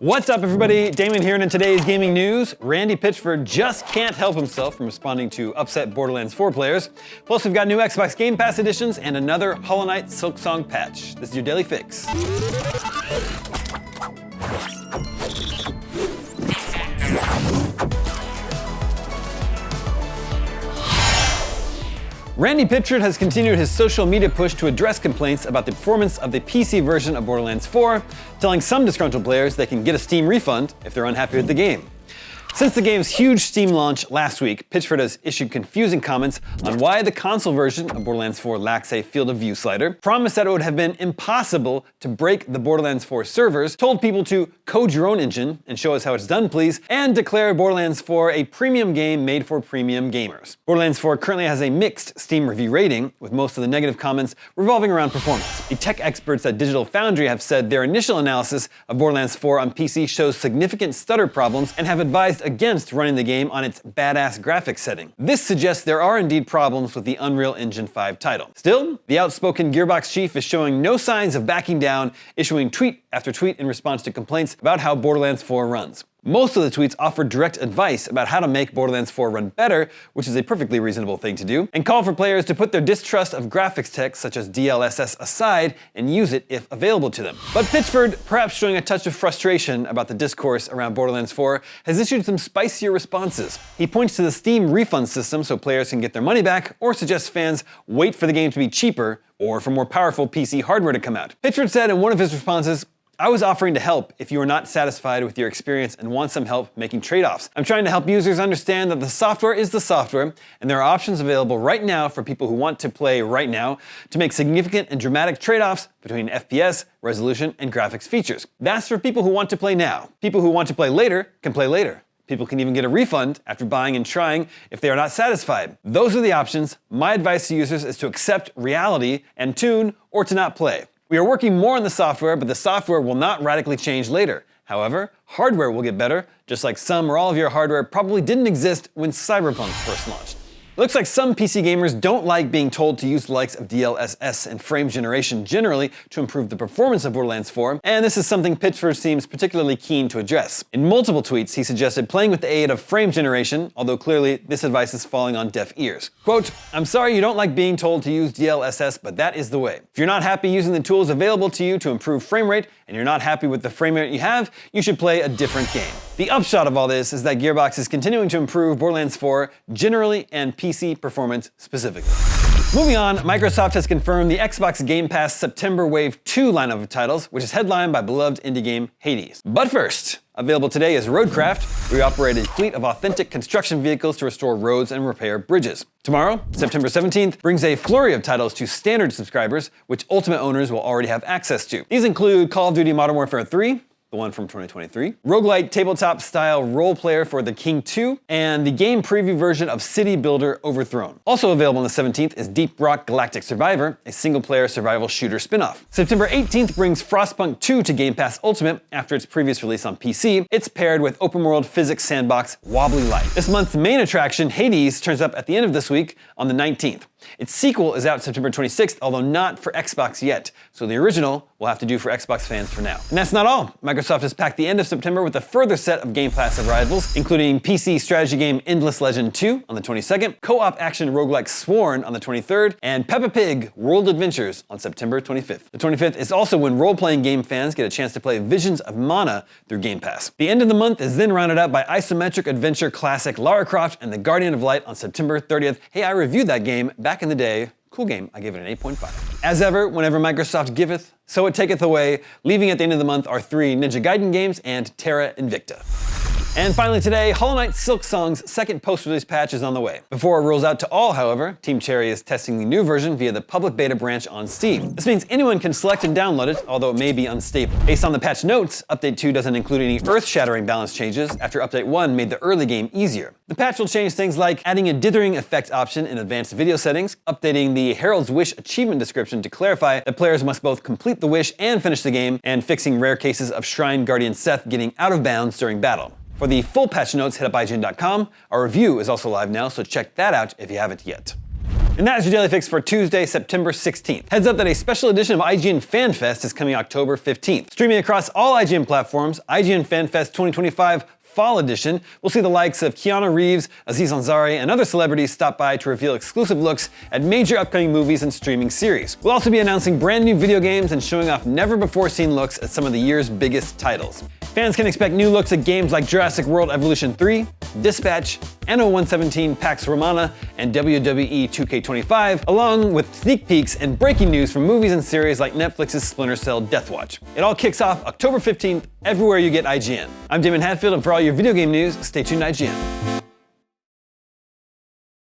What's up, everybody? Damon here, and in today's gaming news, Randy Pitchford just can't help himself from responding to upset Borderlands 4 players. Plus, we've got new Xbox Game Pass editions and another Hollow Knight Silksong patch. This is your daily fix. Randy Pitchford has continued his social media push to address complaints about the performance of the PC version of Borderlands 4, telling some disgruntled players they can get a Steam refund if they're unhappy with the game. Since the game's huge Steam launch last week, Pitchford has issued confusing comments on why the console version of Borderlands 4 lacks a field of view slider, promised that it would have been impossible to break the Borderlands 4 servers, told people to code your own engine and show us how it's done please, and declared Borderlands 4 a premium game made for premium gamers. Borderlands 4 currently has a mixed Steam review rating, with most of the negative comments revolving around performance. The tech experts at Digital Foundry have said their initial analysis of Borderlands 4 on PC shows significant stutter problems and have advised against running the game on its badass graphics setting. This suggests there are indeed problems with the Unreal Engine 5 title. Still, the outspoken Gearbox chief is showing no signs of backing down, issuing tweet after tweet in response to complaints about how Borderlands 4 runs. Most of the tweets offer direct advice about how to make Borderlands 4 run better, which is a perfectly reasonable thing to do, and call for players to put their distrust of graphics tech such as DLSS aside and use it if available to them. But Pitchford, perhaps showing a touch of frustration about the discourse around Borderlands 4, has issued some spicier responses. He points to the Steam refund system so players can get their money back, or suggests fans wait for the game to be cheaper or for more powerful PC hardware to come out. Pitchford said in one of his responses, "I was offering to help if you are not satisfied with your experience and want some help making trade-offs. I'm trying to help users understand that the software is the software, and there are options available right now for people who want to play right now to make significant and dramatic trade-offs between FPS, resolution, and graphics features. That's for people who want to play now. People who want to play later can play later. People can even get a refund after buying and trying if they are not satisfied. Those are the options. My advice to users is to accept reality and tune or to not play. We are working more on the software, but the software will not radically change later. However, hardware will get better, just like some or all of your hardware probably didn't exist when Cyberpunk first launched." It looks like some PC gamers don't like being told to use the likes of DLSS and frame generation generally to improve the performance of Borderlands 4, and this is something Pitchford seems particularly keen to address. In multiple tweets, he suggested playing with the aid of frame generation, although clearly this advice is falling on deaf ears. Quote, "I'm sorry you don't like being told to use DLSS, but that is the way. If you're not happy using the tools available to you to improve frame rate, and you're not happy with the frame rate you have, you should play a different game." The upshot of all this is that Gearbox is continuing to improve Borderlands 4 generally and PC performance specifically. Moving on, Microsoft has confirmed the Xbox Game Pass September Wave 2 lineup of titles, which is headlined by beloved indie game Hades. But first, available today is Roadcraft, where we operate a fleet of authentic construction vehicles to restore roads and repair bridges. Tomorrow, September 17th, brings a flurry of titles to standard subscribers, which Ultimate owners will already have access to. These include Call of Duty Modern Warfare 3, the one from 2023, roguelite tabletop-style role-player for The King 2, and the game preview version of City Builder Overthrown. Also available on the 17th is Deep Rock Galactic Survivor, a single-player survival shooter spin-off. September 18th brings Frostpunk 2 to Game Pass Ultimate after its previous release on PC. It's paired with open-world physics sandbox Wobbly Light. This month's main attraction, Hades, turns up at the end of this week on the 19th. Its sequel is out September 26th, although not for Xbox yet, so the original will have to do for Xbox fans for now. And that's not all. Microsoft has packed the end of September with a further set of Game Pass arrivals, including PC strategy game Endless Legend 2 on the 22nd, co-op action roguelike Sworn on the 23rd, and Peppa Pig World Adventures on September 25th. The 25th is also when role-playing game fans get a chance to play Visions of Mana through Game Pass. The end of the month is then rounded out by isometric adventure classic Lara Croft and the Guardian of Light on September 30th. Hey, I reviewed that game back in the day. Cool game, I give it an 8.5. As ever, whenever Microsoft giveth, so it taketh away. Leaving at the end of the month are 3 Ninja Gaiden games and Terra Invicta. And finally today, Hollow Knight Silksong's second post-release patch is on the way. Before it rolls out to all, however, Team Cherry is testing the new version via the public beta branch on Steam. This means anyone can select and download it, although it may be unstable. Based on the patch notes, Update 2 doesn't include any earth-shattering balance changes after Update 1 made the early game easier. The patch will change things like adding a dithering effect option in advanced video settings, updating the Herald's Wish achievement description to clarify that players must both complete the wish and finish the game, and fixing rare cases of Shrine Guardian Seth getting out of bounds during battle. For the full patch notes, hit up IGN.com. Our review is also live now, so check that out if you haven't yet. And that is your Daily Fix for Tuesday, September 16th. Heads up that a special edition of IGN FanFest is coming October 15th. Streaming across all IGN platforms, IGN FanFest 2025 Fall Edition will see the likes of Keanu Reeves, Aziz Ansari, and other celebrities stop by to reveal exclusive looks at major upcoming movies and streaming series. We'll also be announcing brand new video games and showing off never-before-seen looks at some of the year's biggest titles. Fans can expect new looks at games like Jurassic World Evolution 3, Dispatch, Anno 117 Pax Romana, and WWE 2K25, along with sneak peeks and breaking news from movies and series like Netflix's Splinter Cell Deathwatch. It all kicks off October 15th everywhere you get IGN. I'm Damon Hatfield, and for all your video game news, stay tuned to IGN.